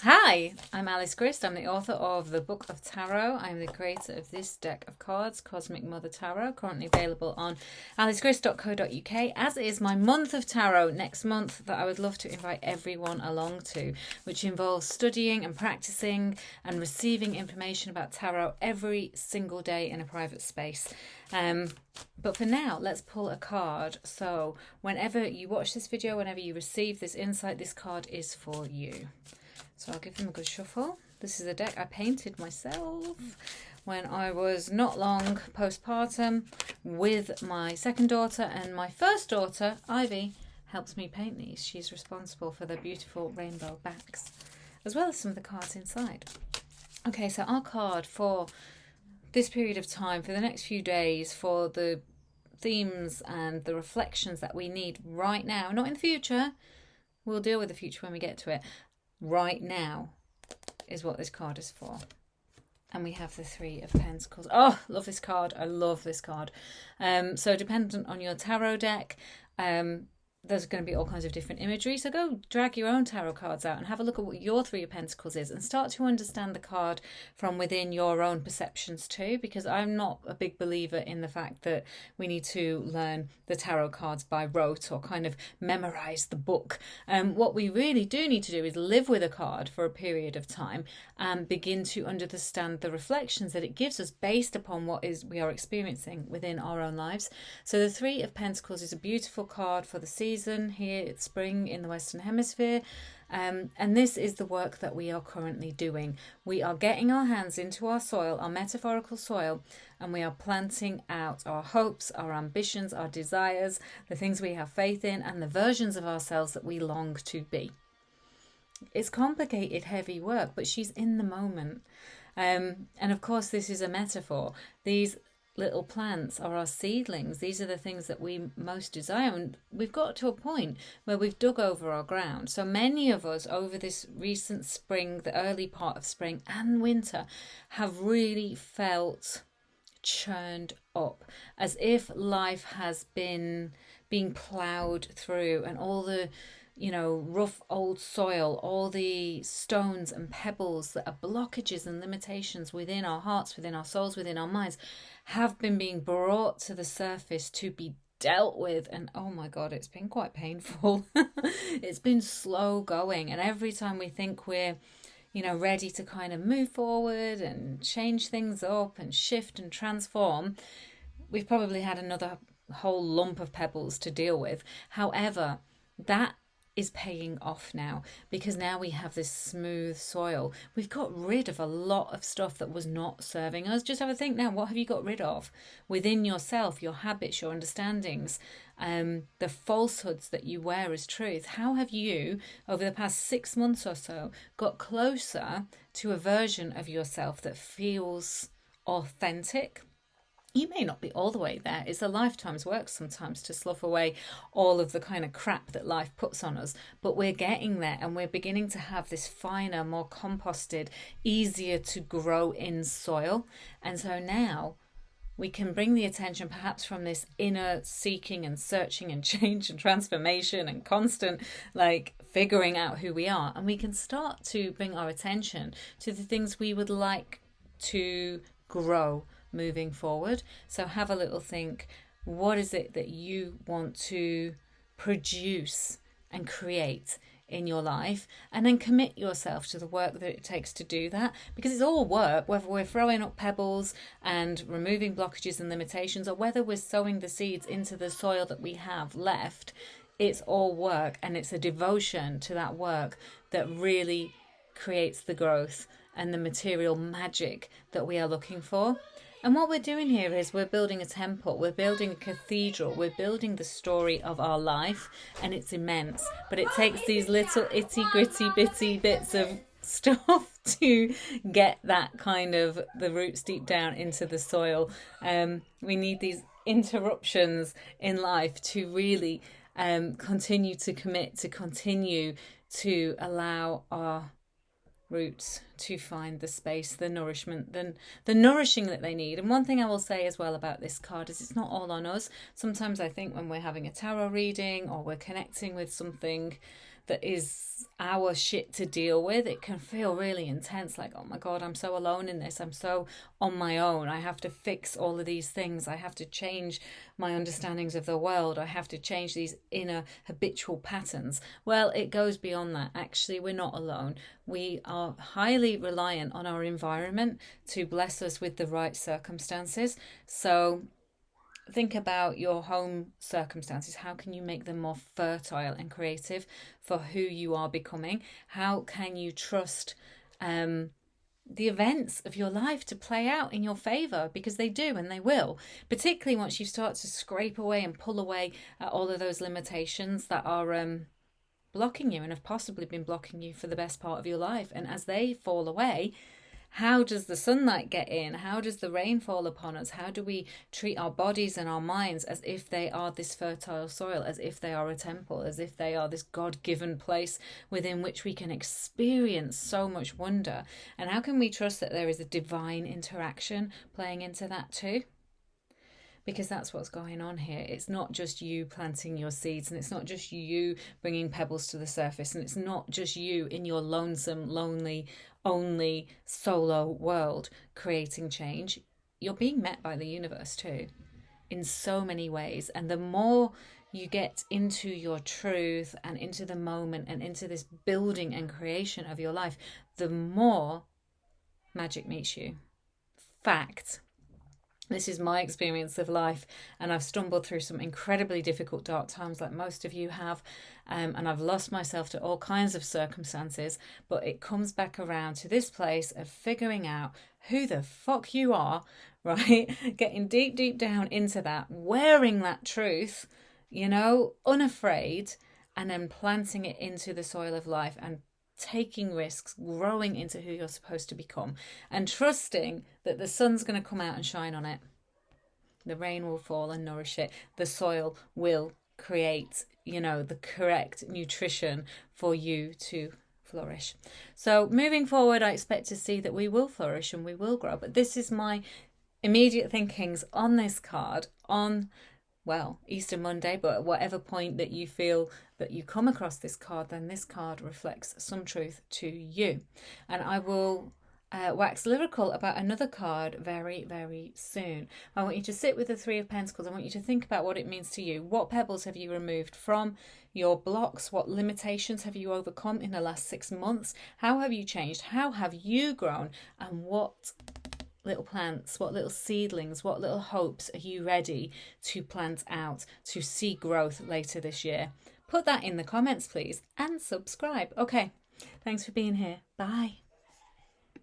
Hi, I'm Alice Grist. I'm the author of the Book of Tarot. I'm the creator of this deck of cards, Cosmic Mother Tarot, currently available on alicegrist.co.uk, as is my month of tarot next month that I would love to invite everyone along to, which involves studying and practicing and receiving information about tarot every single day in a private space. But for now, let's pull a card. So whenever you watch this video, whenever you receive this insight, this card is for you. So I'll give them a good shuffle. This is a deck I painted myself when I was not long postpartum with my second daughter, and my first daughter, Ivy, helps me paint these. She's responsible for the beautiful rainbow backs, as well as some of the cards inside. Okay, so our card for this period of time, for the next few days, for the themes and the reflections that we need right now, not in the future. We'll deal with the future when we get to it. Right now is what this card is for. And we have the Three of Pentacles. Oh, love this card. I love this card. So dependent on your tarot deck, there's going to be all kinds of different imagery. So go drag your own tarot cards out and have a look at what your Three of Pentacles is and start to understand the card from within your own perceptions too, because I'm not a big believer in the fact that we need to learn the tarot cards by rote or kind of memorize the book. What we really do need to do is live with a card for a period of time and begin to understand the reflections that it gives us based upon what is we are experiencing within our own lives. So the Three of Pentacles is a beautiful card for the season. Here it's spring in the Western Hemisphere, and this is the work that we are currently doing. We are getting our hands into our soil, our metaphorical soil, and we are planting out our hopes, our ambitions, our desires, the things we have faith in, and the versions of ourselves that we long to be. It's complicated, heavy work, but she's in the moment. And of course, this is a metaphor. These little plants are our seedlings. These are the things that we most desire. And we've got to a point where we've dug over our ground. So many of us over this recent spring, the early part of spring and winter, have really felt churned up, as if life has been being ploughed through, and all the rough old soil, all the stones and pebbles that are blockages and limitations within our hearts, within our souls, within our minds, have been being brought to the surface to be dealt with. And oh my God, it's been quite painful. It's been slow going. And every time we think we're ready to kind of move forward and change things up and shift and transform, we've probably had another whole lump of pebbles to deal with. However, that is paying off now, because now we have this smooth soil. We've got rid of a lot of stuff that was not serving us. Just have a think now, what have you got rid of within yourself, your habits, your understandings, the falsehoods that you wear as truth? How have you, over the past 6 months or so, got closer to a version of yourself that feels authentic? You may not be all the way there. It's a lifetime's work sometimes to slough away all of the kind of crap that life puts on us. But we're getting there, and we're beginning to have this finer, more composted, easier to grow in soil. And so now we can bring the attention perhaps from this inner seeking and searching and change and transformation and constant figuring out who we are. And we can start to bring our attention to the things we would like to grow moving forward. So have a little think, what is it that you want to produce and create in your life, and then commit yourself to the work that it takes to do that, because it's all work, whether we're throwing up pebbles and removing blockages and limitations, or whether we're sowing the seeds into the soil that we have left. It's all work, and it's a devotion to that work that really creates the growth and the material magic that we are looking for. And what we're doing here is we're building a temple, we're building a cathedral, we're building the story of our life, and it's immense. But it takes these little itty gritty bitty bits of stuff to get that kind of the roots deep down into the soil. We need these interruptions in life to really continue to commit, to continue to allow our roots to find the space, the nourishment, the nourishing that they need. And one thing I will say as well about this card is it's not all on us. Sometimes I think when we're having a tarot reading or we're connecting with something that is our shit to deal with, it can feel really intense. Like, oh my God, I'm so alone in this. I'm so on my own. I have to fix all of these things. I have to change my understandings of the world. I have to change these inner habitual patterns. Well, it goes beyond that. Actually, we're not alone. We are highly reliant on our environment to bless us with the right circumstances. So think about your home circumstances. How can you make them more fertile and creative for who you are becoming? How can you trust the events of your life to play out in your favor? Because they do, and they will, particularly once you start to scrape away and pull away at all of those limitations that are blocking you and have possibly been blocking you for the best part of your life. And as they fall away, how does the sunlight get in? How does the rain fall upon us? How do we treat our bodies and our minds as if they are this fertile soil, as if they are a temple, as if they are this God-given place within which we can experience so much wonder? And how can we trust that there is a divine interaction playing into that too? Because that's what's going on here. It's not just you planting your seeds, and it's not just you bringing pebbles to the surface, and it's not just you in your lonesome, lonely, only solo world creating change. You're being met by the universe too, in so many ways. And the more you get into your truth and into the moment and into this building and creation of your life, the more magic meets you. Fact. This is my experience of life, and I've stumbled through some incredibly difficult, dark times like most of you have, and I've lost myself to all kinds of circumstances, but it comes back around to this place of figuring out who the fuck you are, right? Getting deep, deep down into that, wearing that truth, unafraid, and then planting it into the soil of life and taking risks, growing into who you're supposed to become, and trusting that the sun's going to come out and shine on it. The rain will fall and nourish it. The soil will create, the correct nutrition for you to flourish. So moving forward, I expect to see that we will flourish and we will grow. But this is my immediate thinkings on this card on Easter Monday, but at whatever point that you feel that you come across this card, then this card reflects some truth to you. And I will wax lyrical about another card very, very soon. I want you to sit with the Three of Pentacles. I want you to think about what it means to you. What pebbles have you removed from your blocks? What limitations have you overcome in the last 6 months? How have you changed? How have you grown? And what little plants, what little seedlings, what little hopes are you ready to plant out to see growth later this year? Put that in the comments, please, and subscribe. Okay, thanks for being here. Bye.